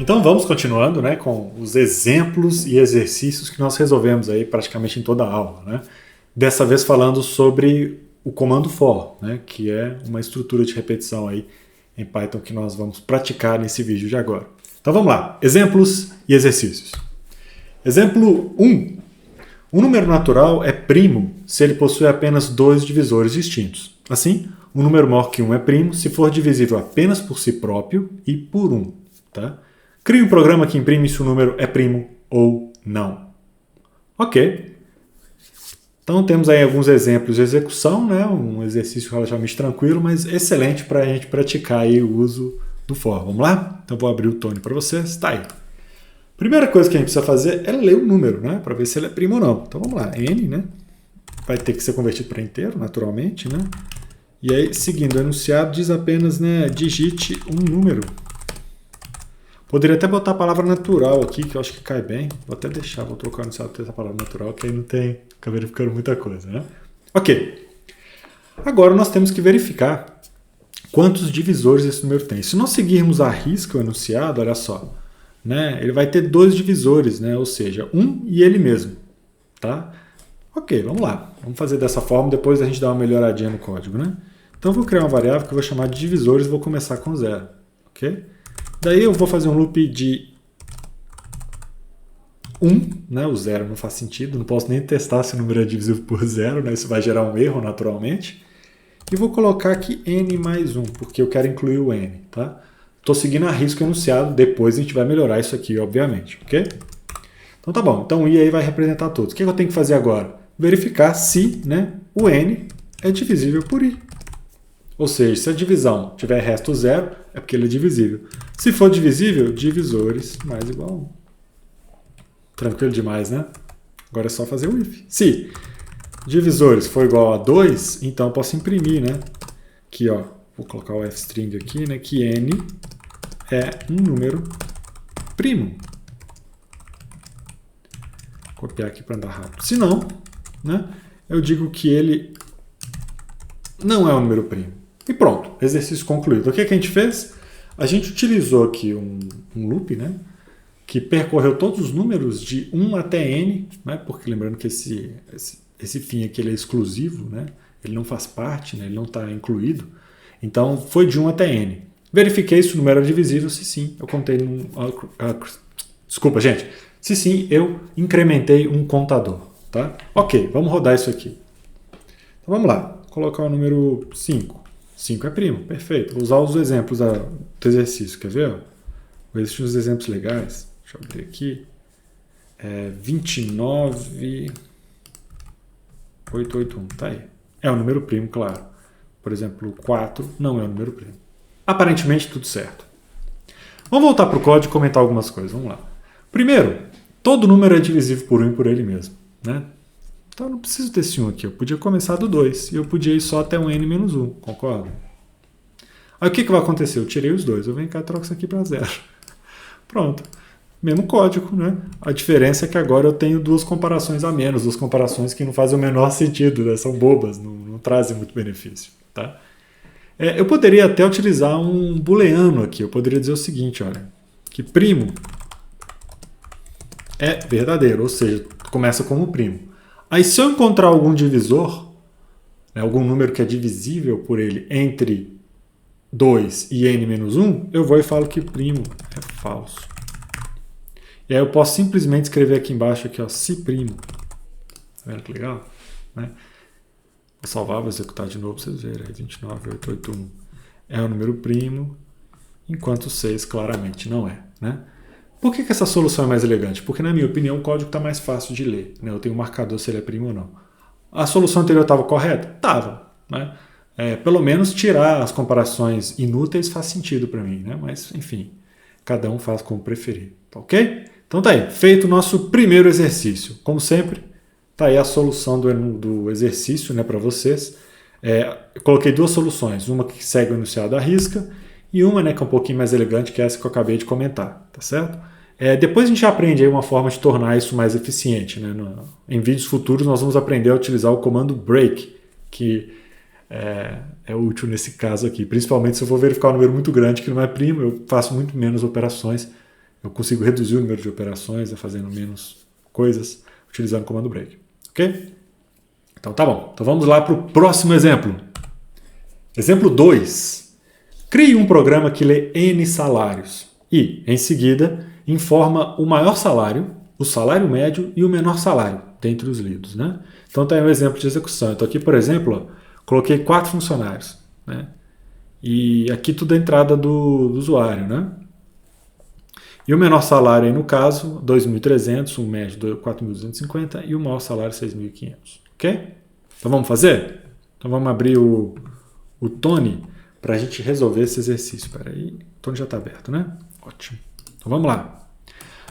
Então vamos continuando, né, com os exemplos e exercícios que nós resolvemos aí praticamente em toda a aula, né? Dessa vez falando sobre o comando for, né, que é uma estrutura de repetição aí em Python que nós vamos praticar nesse vídeo de agora. Então vamos lá, exemplos e exercícios. Exemplo 1. Um número natural é primo se ele possui apenas dois divisores distintos. Assim, um número maior que 1 é primo se for divisível apenas por si próprio e por 1. Tá? Crie um programa que imprime se o número é primo ou não. Ok. Então temos aí alguns exemplos de execução, né? Um exercício relativamente tranquilo, mas excelente para a gente praticar aí o uso do for. Vamos lá? Então vou abrir o Tony para vocês. Está aí. Primeira coisa que a gente precisa fazer é ler o número, né? Para ver se ele é primo ou não. Então vamos lá. N, né? Vai ter que ser convertido para inteiro, naturalmente, né? E aí, seguindo o enunciado, diz apenas, né? Digite um número. Poderia até botar a palavra natural aqui, que eu acho que cai bem. Vou até deixar, vou trocar o enunciado por essa palavra natural, que aí não tem, fica verificando muita coisa, né? Ok. Agora nós temos que verificar quantos divisores esse número tem. Se nós seguirmos à risca o enunciado, olha só, né? Ele vai ter dois divisores, né? Ou seja, um e ele mesmo, tá? Ok, vamos lá. Vamos fazer dessa forma, depois a gente dá uma melhoradinha no código, né? Então eu vou criar uma variável que eu vou chamar de divisores e vou começar com 0, ok? Daí eu vou fazer um loop de 1, né? O 0 não faz sentido, não posso nem testar se o número é divisível por 0, né? Isso vai gerar um erro naturalmente. E vou colocar aqui n mais 1, porque eu quero incluir o n, tá? Estou seguindo a risco enunciado, depois a gente vai melhorar isso aqui, obviamente, ok? Então tá bom, então o i aí vai representar todos. O que eu tenho que fazer agora? Verificar se, né, o n é divisível por i. Ou seja, se a divisão tiver resto 0, é porque ele é divisível. Se for divisível, divisores mais igual a 1. Tranquilo demais, né? Agora é só fazer o if. Se divisores for igual a 2, então eu posso imprimir, né? Aqui, ó, vou colocar o f-string aqui, né? Que n é um número primo. Vou copiar aqui para andar rápido. Se não, né? Eu digo que ele não é um número primo. E pronto, exercício concluído. O que a gente fez? A gente utilizou aqui um loop, né, que percorreu todos os números de 1 até n, né, porque lembrando que esse fim aqui ele é exclusivo, né, ele não faz parte, né, ele não está incluído. Então foi de 1 até n. Verifiquei se o número era divisível, se sim, eu contei desculpa, gente. Se sim, eu incrementei um contador. Tá? Ok, vamos rodar isso aqui. Então vamos lá, vou colocar o número 5. 5 é primo, perfeito. Vou usar os exemplos do exercício, quer ver? Existem uns exemplos legais. Deixa eu abrir aqui. 29,881, tá aí. É um número primo, claro. Por exemplo, 4 não é um número primo. Aparentemente tudo certo. Vamos voltar para o código e comentar algumas coisas. Vamos lá. Primeiro, todo número é divisível por 1 e por ele mesmo, né? Então eu não preciso desse 1 aqui, eu podia começar do 2 e eu podia ir só até um n menos 1, concorda? Aí o que vai acontecer? Eu tirei os dois, eu venho cá e troco isso aqui para 0. Pronto, mesmo código, né? A diferença é que agora eu tenho duas comparações a menos, duas comparações que não fazem o menor sentido, né? São bobas, não trazem muito benefício, tá? Eu poderia até utilizar um booleano aqui, eu poderia dizer o seguinte, olha, que primo é verdadeiro, ou seja, começa como primo. Aí se eu encontrar algum divisor, né, algum número que é divisível por ele entre 2 e n menos 1, eu vou e falo que primo é falso. E aí eu posso simplesmente escrever aqui embaixo, aqui, ó, se primo. Tá vendo que legal? Né? Vou salvar, vou executar de novo para vocês verem. 29,881 é um número primo, enquanto 6 claramente não é, né? Por que essa solução é mais elegante? Porque, na minha opinião, o código está mais fácil de ler, né? Eu tenho um marcador se ele é primo ou não. A solução anterior estava correta? Estava. Né? Pelo menos tirar as comparações inúteis faz sentido para mim, né? Mas, enfim, cada um faz como preferir. Tá ok? Então tá aí, feito o nosso primeiro exercício. Como sempre, tá aí a solução do exercício, né, para vocês. Eu coloquei duas soluções, uma que segue o enunciado à risca e uma, né, que é um pouquinho mais elegante, que é essa que eu acabei de comentar, tá certo? Depois a gente aprende aí uma forma de tornar isso mais eficiente, né? Em vídeos futuros nós vamos aprender a utilizar o comando break, que é útil nesse caso aqui, principalmente se eu for verificar um número muito grande que não é primo, eu faço muito menos operações, Eu consigo reduzir o número de operações, fazendo menos coisas, utilizando o comando break. Ok? Então tá bom. Então vamos lá para o próximo exemplo. Exemplo 2. Crie um programa que lê N salários e, em seguida, informa o maior salário, o salário médio e o menor salário dentre os lidos. Né? Então tá aí um exemplo de execução. Então aqui, por exemplo, coloquei 4 funcionários. Né? E aqui tudo é a entrada do usuário. Né? E o menor salário aí, no caso, 2.300, o médio 4.250 e o maior salário 6.500. Ok? Então vamos fazer? Então vamos abrir o Tony para a gente resolver esse exercício. Espera aí, o Tony já está aberto, né? Ótimo. Então vamos lá.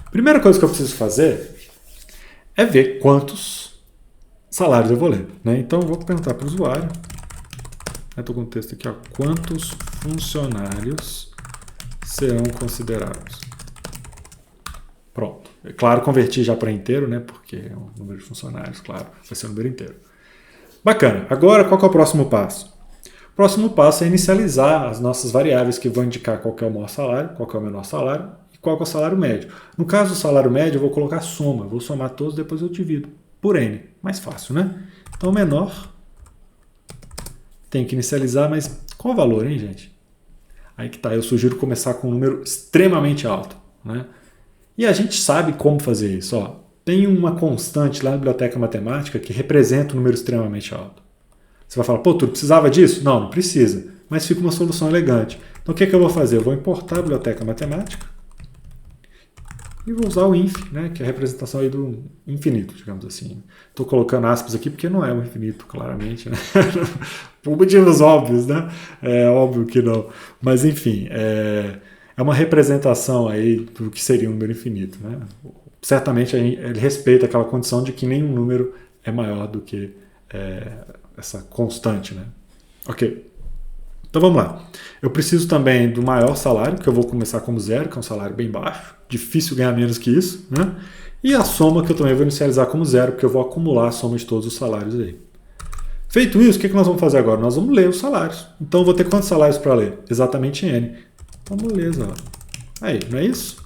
Primeira coisa que eu preciso fazer é ver quantos salários eu vou ler. Né? Então eu vou perguntar para o usuário. Estou com o texto aqui, ó, quantos funcionários serão considerados? Pronto. É claro, converti já para inteiro, né? Porque é um número de funcionários, claro, vai ser o número inteiro. Bacana. Agora, qual que é o próximo passo? O próximo passo é inicializar as nossas variáveis que vão indicar qual que é o maior salário, qual que é o menor salário e qual que é o salário médio. No caso do salário médio, eu vou colocar soma. Vou somar todos, depois eu divido por N. Mais fácil, né? Então, o menor tem que inicializar, mas qual o valor, hein, gente? Aí que tá. Eu sugiro começar com um número extremamente alto, né? E a gente sabe como fazer isso. Ó. Tem uma constante lá na biblioteca matemática que representa um número extremamente alto. Você vai falar, pô, tu precisava disso? Não, não precisa. Mas fica uma solução elegante. Então o que é que eu vou fazer? Eu vou importar a biblioteca matemática e vou usar o inf, né, que é a representação aí do infinito, digamos assim. Estou colocando aspas aqui porque não é o infinito, claramente. Né? Por motivos óbvios, né? É óbvio que não. Mas enfim, é uma representação aí do que seria um número infinito. Né? Certamente ele respeita aquela condição de que nenhum número é maior do que essa constante. Né? Ok. Então vamos lá. Eu preciso também do maior salário, que eu vou começar como 0, que é um salário bem baixo. Difícil ganhar menos que isso. Né? E a soma, que eu também vou inicializar como 0, porque eu vou acumular a soma de todos os salários aí. Feito isso, o que nós vamos fazer agora? Nós vamos ler os salários. Então eu vou ter quantos salários para ler? Exatamente N. Então, beleza. Aí, não é isso?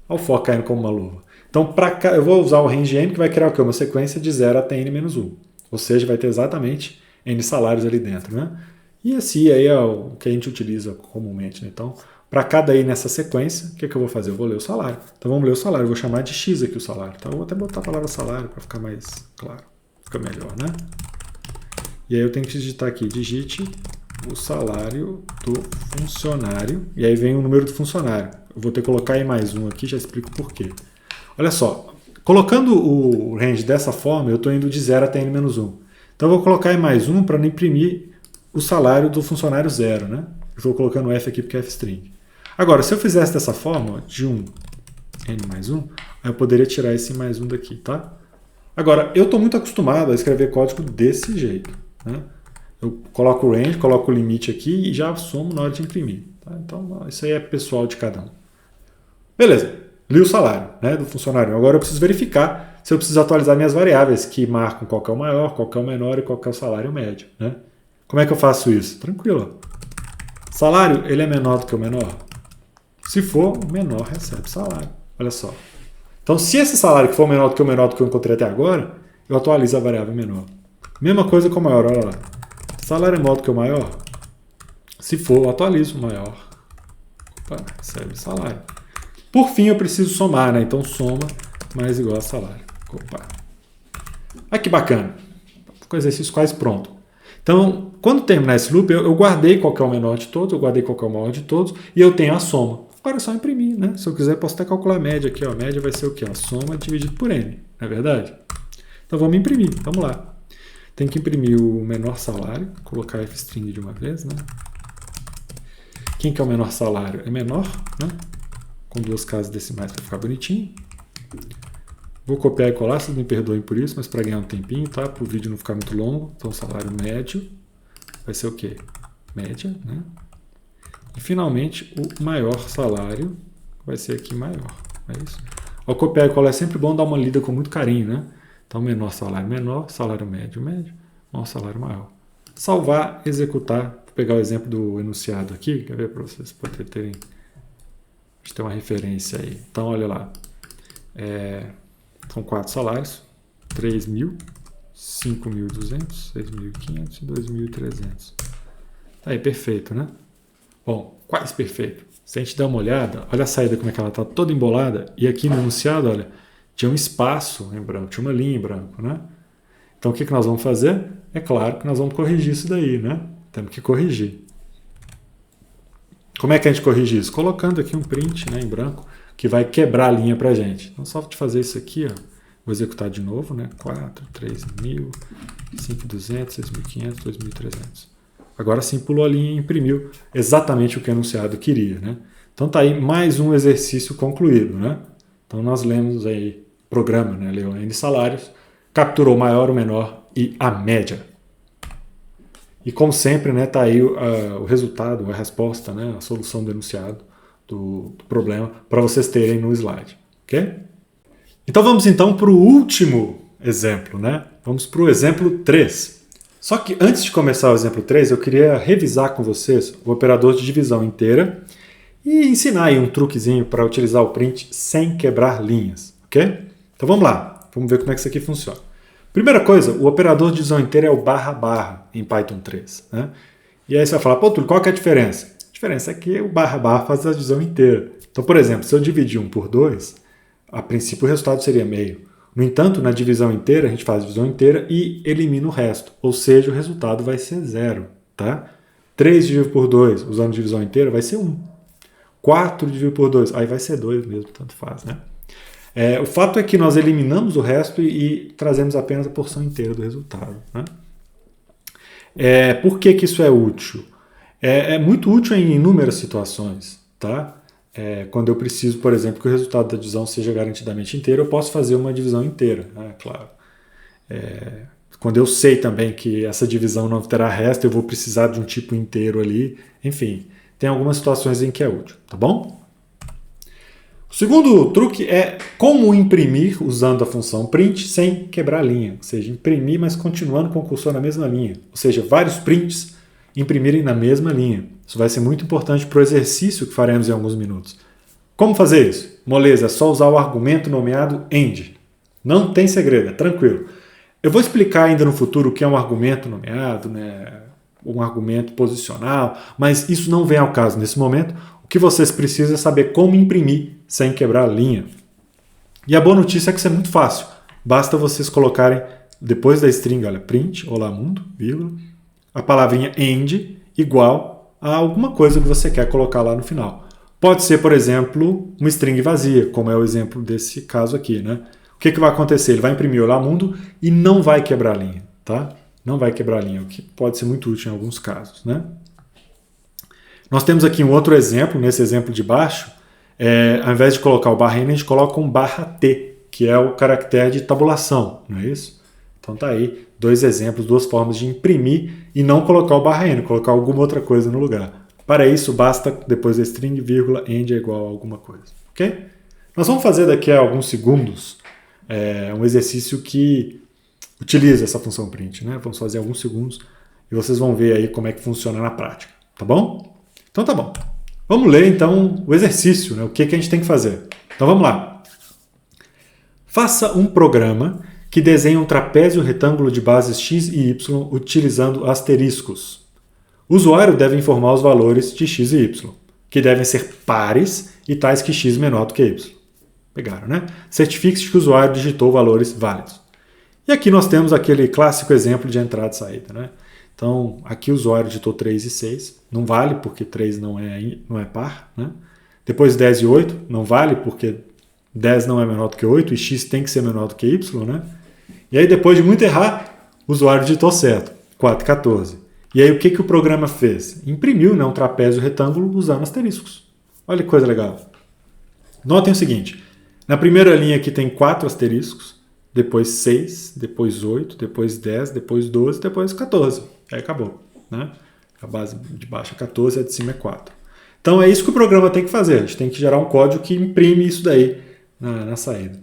Olha o for caindo como uma luva. Então, para cá, eu vou usar o range N, que vai criar o quê? Uma sequência de 0 até N menos 1. Ou seja, vai ter exatamente N salários ali dentro. Né? E esse aí é o que a gente utiliza comumente. Né? Então, para cada I nessa sequência, o que eu vou fazer? Eu vou ler o salário. Então, vamos ler o salário. Eu vou chamar de X aqui o salário. Então, eu vou até botar a palavra salário para ficar mais claro. Fica melhor, né? E aí eu tenho que digitar aqui, digite o salário do funcionário, e aí vem o número do funcionário. Eu vou ter que colocar aí mais um aqui, já explico por quê. Olha só, colocando o range dessa forma, eu estou indo de 0 até N-1. Então eu vou colocar aí mais um para não imprimir o salário do funcionário 0, né? Eu vou colocando F aqui porque é F-string. Agora, se eu fizesse dessa forma, ó, de 1, N mais 1, aí eu poderia tirar esse mais 1 daqui, tá? Agora, eu estou muito acostumado a escrever código desse jeito, né? Eu coloco o range, coloco o limite aqui e já somo na hora de imprimir. Tá? Então, isso aí é pessoal de cada um. Beleza, li o salário, né, do funcionário. Agora eu preciso verificar se eu preciso atualizar minhas variáveis que marcam qual que é o maior, qual que é o menor e qual que é o salário médio. Né? Como é que eu faço isso? Tranquilo. Salário, ele é menor do que o menor? Se for, o menor recebe salário. Olha só. Então, se esse salário que for menor do que o menor do que eu encontrei até agora, eu atualizo a variável menor. Mesma coisa com o maior, olha lá. Salário é maior do que o maior? Se for, eu atualizo o maior. Opa, recebe salário. Por fim, eu preciso somar, né? Então, soma mais igual a salário. Opa. Olha que bacana. Com o exercício quase pronto. Então, quando terminar esse loop, eu guardei qual que é o menor de todos, eu guardei qual que é o maior de todos, e eu tenho a soma. Agora é só imprimir, né? Se eu quiser, posso até calcular a média aqui. Ó. A média vai ser o quê? A soma dividido por N. Não é verdade? Então, vamos imprimir. Vamos lá. Tem que imprimir o menor salário, colocar F-string de uma vez, né? Quem que é o menor salário? É menor, né? Com 2 casas decimais para ficar bonitinho. Vou copiar e colar, vocês me perdoem por isso, mas para ganhar um tempinho, tá? Para o vídeo não ficar muito longo. Então, salário médio vai ser o quê? Média, né? E, finalmente, o maior salário vai ser aqui maior. É isso? Ao copiar e colar é sempre bom dar uma lida com muito carinho, né? Então, menor, salário médio, maior salário maior. Salvar, executar. Vou pegar o exemplo do enunciado aqui, quer ver para vocês poderem gente ter uma referência aí. Então, olha lá. São 4 salários. 3.000, 5.200, 6.500 e 2.300. Tá aí, perfeito, né? Bom, quase perfeito. Se a gente der uma olhada, olha a saída como é que ela está toda embolada. E aqui no enunciado, olha, tinha um espaço em branco, tinha uma linha em branco, né? Então o que nós vamos fazer? É claro que nós vamos corrigir isso daí, né? Temos que corrigir. Como é que a gente corrige isso? Colocando aqui um print, né, em branco, que vai quebrar a linha para a gente. Então só de fazer isso aqui, ó, vou executar de novo, né? 4, 3.000, 5.200, 6.500, 2.300. Agora sim pulou a linha e imprimiu exatamente o que o enunciado queria, né? Então tá aí mais um exercício concluído, né? Então nós lemos aí programa, né? Leu N salários, capturou o maior, o menor e a média. E como sempre, né, tá aí o resultado, a resposta, né, a solução do enunciado do problema para vocês terem no slide, ok? Então vamos então para o último exemplo, né? Vamos para o exemplo 3. Só que antes de começar o exemplo 3, eu queria revisar com vocês o operador de divisão inteira e ensinar aí um truquezinho para utilizar o print sem quebrar linhas, ok? Então vamos lá, vamos ver como é que isso aqui funciona. Primeira coisa, o operador de divisão inteira é o barra em Python 3, né? E aí você vai falar, pô, Túlio, qual que é a diferença? A diferença é que o barra faz a divisão inteira. Então, por exemplo, se eu dividir 1 por 2, a princípio o resultado seria meio. No entanto, na divisão inteira, a gente faz a divisão inteira e elimina o resto. Ou seja, o resultado vai ser 0, tá? 3 dividido por 2, usando divisão inteira, vai ser 1. 4 dividido por 2, aí vai ser 2 mesmo, tanto faz, né? O fato é que nós eliminamos o resto e trazemos apenas a porção inteira do resultado, né? Por que isso é útil? É muito útil em inúmeras situações, tá? Quando eu preciso, por exemplo, que o resultado da divisão seja garantidamente inteiro, eu posso fazer uma divisão inteira, né? Claro. Quando eu sei também que essa divisão não terá resto, eu vou precisar de um tipo inteiro ali. Enfim, tem algumas situações em que é útil, tá bom? O segundo truque é como imprimir usando a função print sem quebrar a linha. Ou seja, imprimir, mas continuando com o cursor na mesma linha. Ou seja, vários prints imprimirem na mesma linha. Isso vai ser muito importante para o exercício que faremos em alguns minutos. Como fazer isso? Moleza, é só usar o argumento nomeado end. Não tem segredo, é tranquilo. Eu vou explicar ainda no futuro o que é um argumento nomeado, né? Um argumento posicional, mas isso não vem ao caso nesse momento. O que vocês precisam é saber como imprimir sem quebrar a linha. E a boa notícia é que isso é muito fácil. Basta vocês colocarem, depois da string, olha, print, olá mundo, vírgula, a palavrinha end igual a alguma coisa que você quer colocar lá no final. Pode ser, por exemplo, uma string vazia, como é o exemplo desse caso aqui, né? O que vai acontecer? Ele vai imprimir olá mundo e não vai quebrar a linha, tá? Não vai quebrar a linha, o que pode ser muito útil em alguns casos, né? Nós temos aqui um outro exemplo, nesse exemplo de baixo, ao invés de colocar o barra N, a gente coloca um barra T, que é o caractere de tabulação, não é isso? Então tá aí, 2 exemplos, 2 formas de imprimir e não colocar o barra N, colocar alguma outra coisa no lugar. Para isso, basta, depois da string, vírgula, end é igual a alguma coisa, ok? Nós vamos fazer daqui a alguns segundos um exercício que utiliza essa função print, né? Vamos fazer alguns segundos e vocês vão ver aí como é que funciona na prática, tá bom? Então tá bom. Vamos ler então o exercício, né? O que a gente tem que fazer. Então vamos lá. Faça um programa que desenhe um trapézio retângulo de bases x e y utilizando asteriscos. O usuário deve informar os valores de x e y, que devem ser pares e tais que x menor do que y. Pegaram, né? Certifique-se que o usuário digitou valores válidos. E aqui nós temos aquele clássico exemplo de entrada e saída, né? Então, aqui o usuário digitou 3 e 6, não vale porque 3 não é par, né? Depois 10 e 8, não vale porque 10 não é menor do que 8 e x tem que ser menor do que y, né? E aí depois de muito errar, o usuário digitou certo, 4 e 14. E aí o que o programa fez? Imprimiu, né, um trapézio retângulo usando asteriscos. Olha que coisa legal. Notem o seguinte, na primeira linha aqui tem 4 asteriscos, depois 6, depois 8, depois 10, depois 12, depois 14. Aí acabou, né? A base de baixo é 14, a de cima é 4. Então é isso que o programa tem que fazer. A gente tem que gerar um código que imprime isso daí na saída.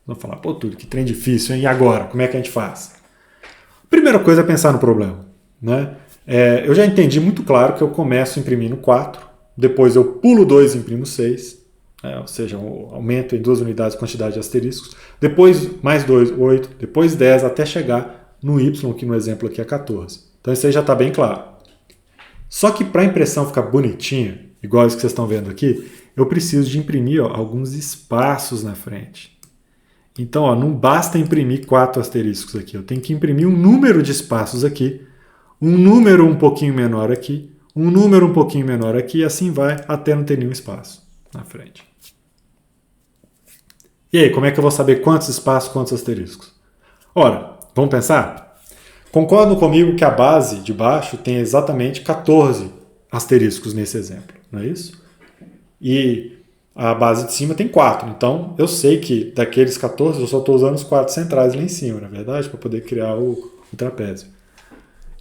Vamos falar, pô, Túlio, que trem difícil, hein? E agora? Como é que a gente faz? Primeira coisa é pensar no problema, né? Eu já entendi muito claro que eu começo imprimindo 4, depois eu pulo 2 e imprimo 6, ou seja, um aumento em 2 unidades de quantidade de asteriscos, depois mais 2, 8, depois 10, até chegar no y, que no exemplo aqui é 14. Então isso aí já está bem claro. Só que para a impressão ficar bonitinha, igual isso que vocês estão vendo aqui, eu preciso de imprimir alguns espaços na frente. Então, não basta imprimir 4 asteriscos aqui, eu tenho que imprimir um número de espaços aqui, um número um pouquinho menor aqui, um número um pouquinho menor aqui, e assim vai até não ter nenhum espaço na frente. E aí, como é que eu vou saber quantos espaços, quantos asteriscos? Ora, vamos pensar? Concordam comigo que a base de baixo tem exatamente 14 asteriscos nesse exemplo, não é isso? E a base de cima tem 4, então eu sei que daqueles 14 eu só estou usando os 4 centrais lá em cima, na verdade, para poder criar o trapézio.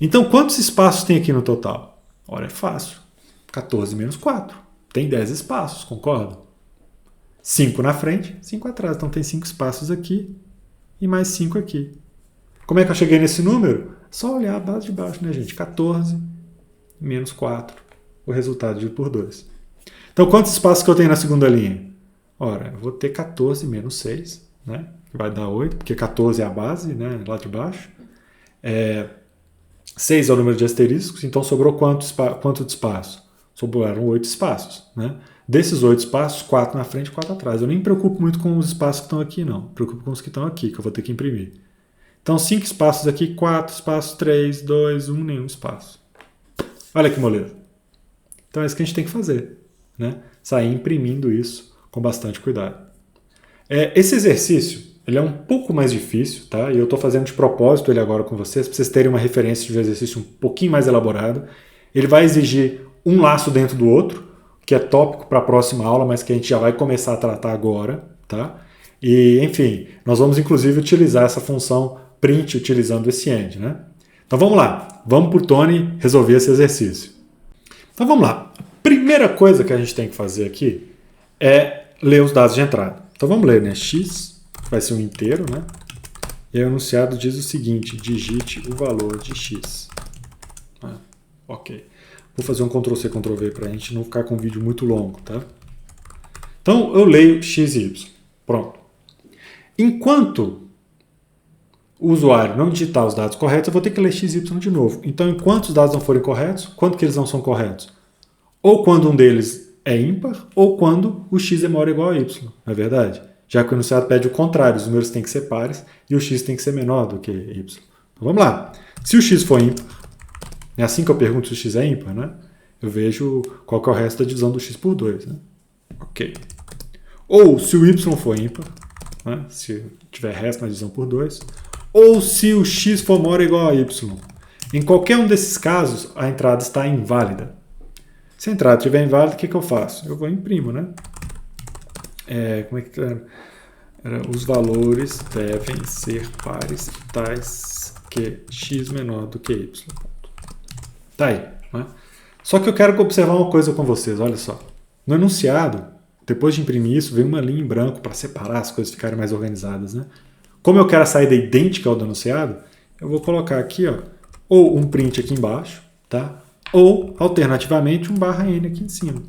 Então, quantos espaços tem aqui no total? Ora, é fácil. 14 menos 4. Tem 10 espaços, concordam? 5 na frente, 5 atrás. Então tem 5 espaços aqui e mais 5 aqui. Como é que eu cheguei nesse número? Só olhar a base de baixo, né, gente? 14 menos 4. O resultado dividido por 2. Então, quantos espaços que eu tenho na segunda linha? Ora, eu vou ter 14 menos 6, né? Que vai dar 8, porque 14 é a base, né? Lá de baixo. 6 é o número de asteriscos, então sobrou quanto de espaço? Sobraram 8 espaços, né? Desses 8 espaços, 4 na frente e 4 atrás. Eu nem me preocupo muito com os espaços que estão aqui, não. Me preocupo com os que estão aqui, que eu vou ter que imprimir. Então, 5 espaços aqui, 4 espaços, 3, 2, 1, nenhum espaço. Olha que moleza. Então é isso que a gente tem que fazer, né? Sair imprimindo isso com bastante cuidado. Esse exercício ele é um pouco mais difícil, tá? E eu estou fazendo de propósito ele agora com vocês, para vocês terem uma referência de um exercício um pouquinho mais elaborado. Ele vai exigir um laço dentro do outro, que é tópico para a próxima aula, mas que a gente já vai começar a tratar agora, tá? E, enfim, nós vamos inclusive utilizar essa função print utilizando esse end, né? Então vamos lá, vamos para o Tony resolver esse exercício. Então vamos lá. A primeira coisa que a gente tem que fazer aqui é ler os dados de entrada. Então vamos ler, né? X vai ser um inteiro, né? E aí o enunciado diz o seguinte: digite o valor de x. Ok. Vou fazer um Ctrl+C, Ctrl+V para a gente não ficar com um vídeo muito longo, tá? Então eu leio x e y. Pronto. Enquanto o usuário não digitar os dados corretos, eu vou ter que ler x e y de novo. Então, enquanto os dados não forem corretos, quando que eles não são corretos? Ou quando um deles é ímpar, ou quando o x é maior ou igual a y, não é verdade? Já que o enunciado pede o contrário, os números têm que ser pares e o x tem que ser menor do que y. Então vamos lá. Se o x for ímpar, é assim que eu pergunto se o x é ímpar, né? Eu vejo qual que é o resto da divisão do x por 2. Né? Ok. Ou se o y for ímpar, né? Se tiver resto na divisão por 2, ou se o x for maior ou igual a y. Em qualquer um desses casos, a entrada está inválida. Se a entrada estiver inválida, o que eu faço? Eu vou e imprimo, né? Como é que era? Os valores devem ser pares tais que x menor do que y. Tá aí. Né? Só que eu quero observar uma coisa com vocês, olha só. No enunciado, depois de imprimir isso, vem uma linha em branco para separar as coisas ficarem mais organizadas. Né? Como eu quero a saída idêntica ao do enunciado, eu vou colocar aqui, ó, ou um print aqui embaixo, tá? Ou, alternativamente, um /n aqui em cima.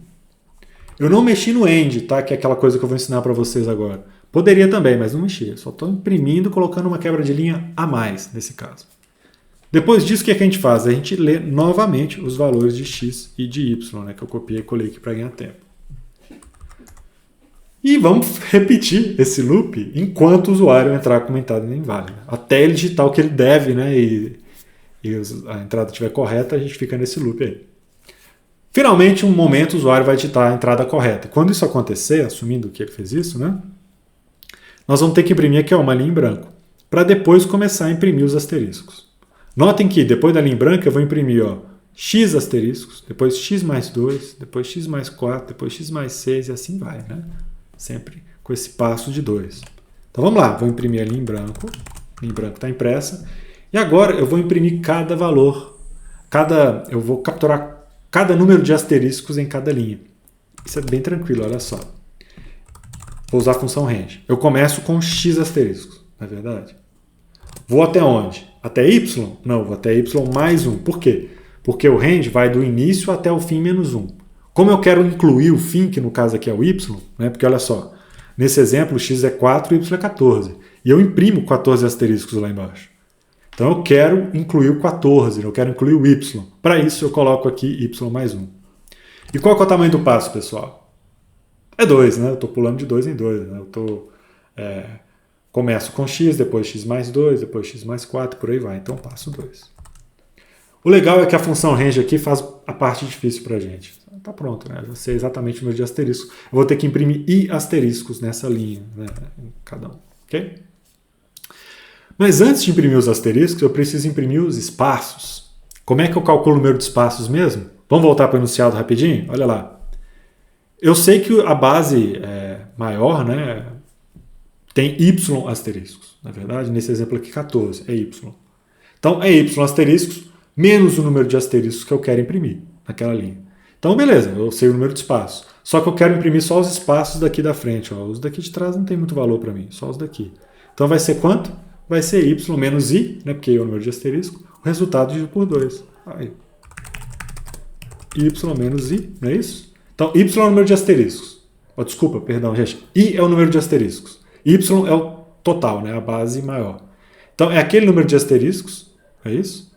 Eu não mexi no end, tá? Que é aquela coisa que eu vou ensinar para vocês agora. Poderia também, mas não mexi. Só estou imprimindo, colocando uma quebra de linha a mais, nesse caso. Depois disso, o que a gente faz? A gente lê novamente os valores de x e de y, né? Que eu copiei e colei aqui para ganhar tempo. E vamos repetir esse loop enquanto o usuário entrar com uma entrada inválida. Até ele digitar o que ele deve, né? E a entrada estiver correta, a gente fica nesse loop aí. Finalmente, um momento, o usuário vai digitar a entrada correta. Quando isso acontecer, assumindo que ele fez isso, né? Nós vamos ter que imprimir aqui uma linha em branco, para depois começar a imprimir os asteriscos. Notem que depois da linha em branca eu vou imprimir x asteriscos, depois x mais 2, depois x mais 4, depois x mais 6 e assim vai, né? Sempre com esse passo de 2. Então vamos lá, vou imprimir a linha em branco está impressa, e agora eu vou imprimir cada valor, eu vou capturar cada número de asteriscos em cada linha. Isso é bem tranquilo, olha só. Vou usar a função range. Eu começo com x asteriscos, não é verdade? Vou até onde? Até y? Não, vou até y mais 1. Por quê? Porque o range vai do início até o fim menos 1. Como eu quero incluir o fim, que no caso aqui é o y, né? Porque olha só, nesse exemplo, x é 4 e y é 14. E eu imprimo 14 asteriscos lá embaixo. Então eu quero incluir o 14, eu quero incluir o y. Para isso eu coloco aqui y mais 1. E qual que é o tamanho do passo, pessoal? É 2, né? Eu estou pulando de 2 em 2. Né? Começo com x, depois x mais 2, depois x mais 4, por aí vai. Então passo 2. O legal é que a função range aqui faz a parte difícil para a gente. Tá pronto, né? Eu já sei exatamente o número de asteriscos. Eu vou ter que imprimir i asteriscos nessa linha, né? Em cada um, ok? Mas antes de imprimir os asteriscos, eu preciso imprimir os espaços. Como é que eu calculo o número de espaços mesmo? Vamos voltar para o enunciado rapidinho? Olha lá. Eu sei que a base maior, né, tem y asteriscos. Na verdade, nesse exemplo aqui, 14 é y. Então, é y asteriscos menos o número de asteriscos que eu quero imprimir naquela linha. Então, beleza, eu sei o número de espaços. Só que eu quero imprimir só os espaços daqui da frente. Ó. Os daqui de trás não tem muito valor para mim, só os daqui. Então, vai ser quanto? Vai ser y menos i, né, porque é o número de asterisco, o resultado dividido por 2. Aí. Y menos i, não é isso? Então, y é o número de asteriscos. Oh, desculpa, perdão, gente. I é o número de asteriscos. Y é o total, né, a base maior. Então, é aquele número de asteriscos, é isso?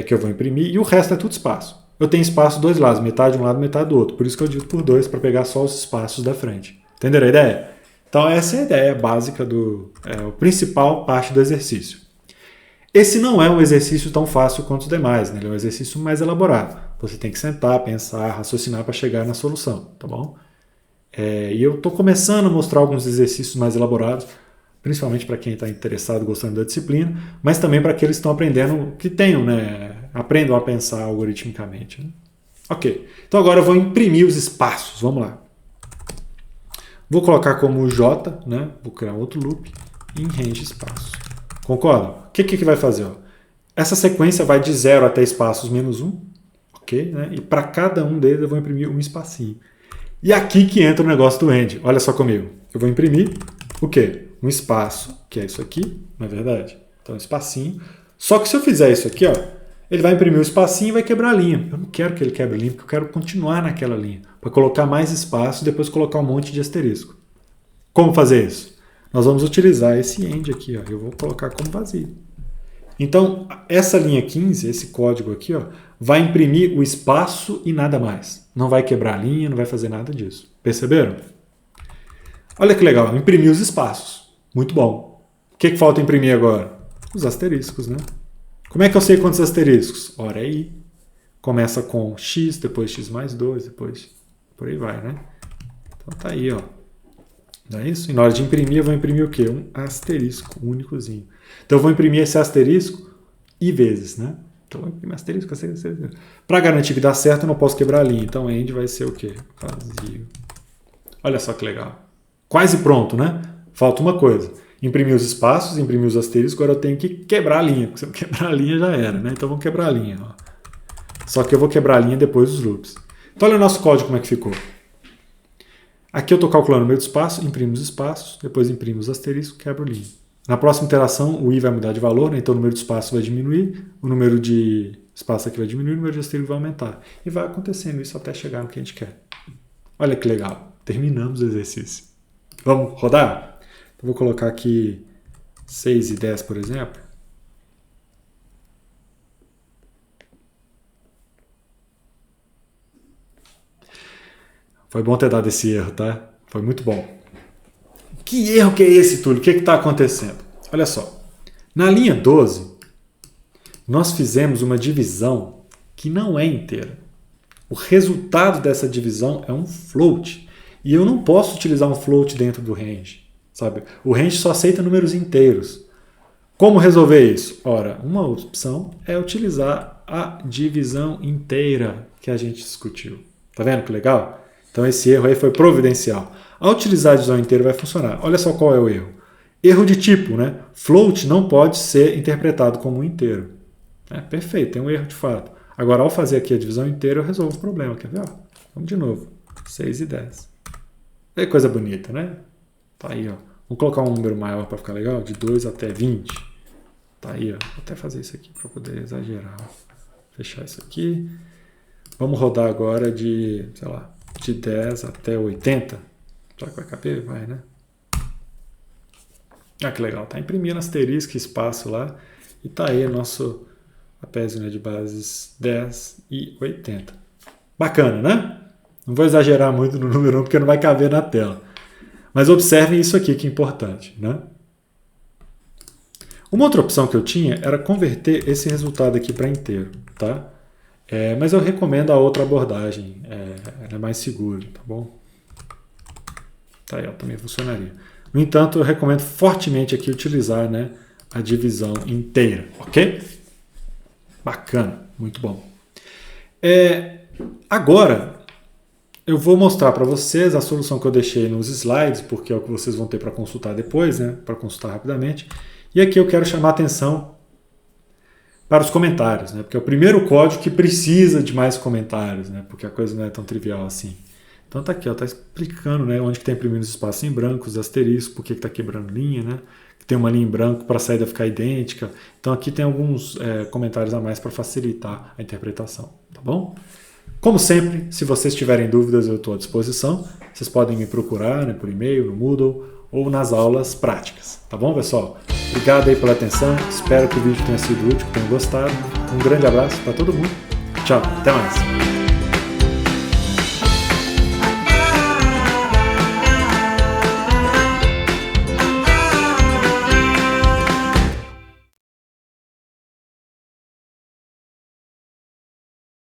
Que eu vou imprimir, e o resto é tudo espaço. Eu tenho espaço dos dois lados, metade de um lado, metade do outro. Por isso que eu divido por 2, para pegar só os espaços da frente. Entenderam a ideia? Então, essa é a ideia básica a principal parte do exercício. Esse não é um exercício tão fácil quanto os demais, né? Ele é um exercício mais elaborado. Você tem que sentar, pensar, raciocinar para chegar na solução, tá bom? E eu estou começando a mostrar alguns exercícios mais elaborados, principalmente para quem está interessado, gostando da disciplina, mas também para aqueles que estão aprendendo, que tenham, né? Aprendam a pensar algoritmicamente. Né? Ok, então agora eu vou imprimir os espaços, vamos lá. Vou colocar como J, né? Vou criar outro loop em range espaço. Concorda? O que vai fazer? Ó? Essa sequência vai de 0 até espaços menos 1, ok? Né? E para cada um deles eu vou imprimir um espacinho. E aqui que entra o negócio do range. Olha só comigo. Eu vou imprimir o quê? Um espaço, que é isso aqui, não é verdade? Então, um espacinho. Só que se eu fizer isso aqui, ó, ele vai imprimir o espacinho e vai quebrar a linha. Eu não quero que ele quebre a linha, porque eu quero continuar naquela linha. Para colocar mais espaço e depois colocar um monte de asterisco. Como fazer isso? Nós vamos utilizar esse end aqui. Ó. Eu vou colocar como vazio. Então, essa linha 15, esse código aqui, ó, vai imprimir o espaço e nada mais. Não vai quebrar a linha, não vai fazer nada disso. Perceberam? Olha que legal, imprimir os espaços. Muito bom. O que falta imprimir agora? Os asteriscos, né? Como é que eu sei quantos asteriscos? Ora, é i. Começa com x, depois x mais 2, depois por aí vai, né? Então tá aí, ó. Não é isso? E na hora de imprimir, eu vou imprimir o quê? Um asterisco únicozinho. Então eu vou imprimir esse asterisco i vezes, né? Então eu vou imprimir asterisco, asterisco, asterisco. Para garantir que dá certo, eu não posso quebrar a linha. Então end vai ser o quê? Vazio. Olha só que legal. Quase pronto, né? Falta uma coisa. Imprimir os espaços, imprimir os asteriscos, agora eu tenho que quebrar a linha. Porque se eu quebrar a linha já era, né? Então vamos quebrar a linha. Ó. Só que eu vou quebrar a linha depois dos loops. Então olha o nosso código como é que ficou. Aqui eu estou calculando o número de espaço, imprimo os espaços, depois imprimo os asteriscos, quebro linha. Na próxima iteração, o i vai mudar de valor, né? Então o número de espaço vai diminuir, o número de espaço aqui vai diminuir, o número de asterisco vai aumentar. E vai acontecendo isso até chegar no que a gente quer. Olha que legal. Terminamos o exercício. Vamos rodar? Então, vou colocar aqui 6 e 10, por exemplo. Foi bom ter dado esse erro, tá? Foi muito bom. Que erro que é esse, Túlio? O que está acontecendo? Olha só. Na linha 12, nós fizemos uma divisão que não é inteira. O resultado dessa divisão é um float. E eu não posso utilizar um float dentro do range. Sabe? O range só aceita números inteiros. Como resolver isso? Ora, uma opção é utilizar a divisão inteira que a gente discutiu. Tá vendo que legal? Então esse erro aí foi providencial. Ao utilizar a divisão inteira vai funcionar. Olha só qual é o erro. Erro de tipo, né? Float não pode ser interpretado como um inteiro. Perfeito, tem um erro de fato. Agora, ao fazer aqui a divisão inteira, eu resolvo o problema. Quer ver? Ó, vamos de novo. 6 e 10. É coisa bonita, né? Tá aí, ó. Vamos colocar um número maior para ficar legal, de 2 até 20. Tá aí, ó. Vou até fazer isso aqui para poder exagerar. Ó. Fechar isso aqui. Vamos rodar agora de, sei lá, de 10 até 80. Será que vai caber? Vai, né? Ah, que legal. Tá imprimindo asterisco, espaço lá. E tá aí o nosso apézinho de bases 10 e 80. Bacana, né? Não vou exagerar muito no número 1 porque não vai caber na tela. Mas observem isso aqui que é importante, né? Uma outra opção que eu tinha era converter esse resultado aqui para inteiro, tá? Mas eu recomendo a outra abordagem, ela é mais segura, tá bom? Tá aí, ela também funcionaria. No entanto, eu recomendo fortemente aqui utilizar, né, a divisão inteira, ok? Bacana, muito bom. Agora, eu vou mostrar para vocês a solução que eu deixei nos slides, porque é o que vocês vão ter para consultar depois, né, para consultar rapidamente. E aqui eu quero chamar a atenção para os comentários, né? Porque é o primeiro código que precisa de mais comentários, né? Porque a coisa não é tão trivial assim. Então tá aqui, ó, tá explicando, né, onde que está imprimindo os espaços em branco, os asteriscos, por que está quebrando linha, né? Que tem uma linha em branco para a saída ficar idêntica. Então aqui tem alguns comentários a mais para facilitar a interpretação, tá bom? Como sempre, se vocês tiverem dúvidas, eu estou à disposição. Vocês podem me procurar, né, por e-mail, no Moodle ou nas aulas práticas, tá bom, pessoal? Obrigado aí pela atenção, espero que o vídeo tenha sido útil, que tenham gostado. Um grande abraço para todo mundo. Tchau, até mais.